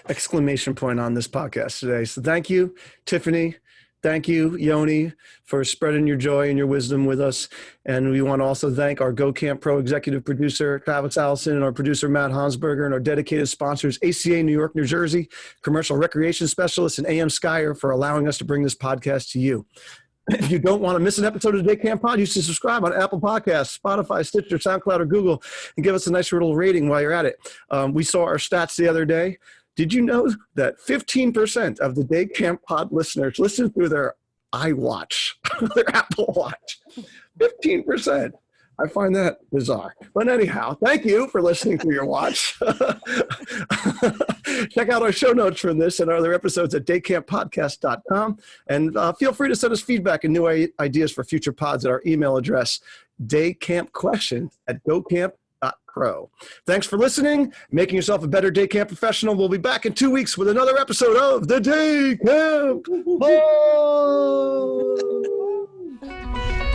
exclamation point on this podcast today. So thank you, Tiffany. Thank you, Yoni, for spreading your joy and your wisdom with us. And we want to also thank our Go Camp Pro executive producer, Travis Allison, and our producer, Matt Hansberger, and our dedicated sponsors, ACA New York, New Jersey, Commercial Recreation Specialist, and AM Skyer for allowing us to bring this podcast to you. If you don't want to miss an episode of the Day Camp Pod, you should subscribe on Apple Podcasts, Spotify, Stitcher, SoundCloud, or Google, and give us a nice little rating while you're at it. We saw our stats the other day. Did you know that 15% of the Day Camp Pod listeners listen through their iWatch, their Apple Watch? 15%. I find that bizarre. But anyhow, thank you for listening through your watch. Check out our show notes from this and other episodes at daycamppodcast.com. And feel free to send us feedback and new ideas for future pods at our email address, daycampquestions@gocamp.pro. Thanks for listening, making yourself a better day camp professional. We'll be back in 2 weeks with another episode of the Day Camp Pod.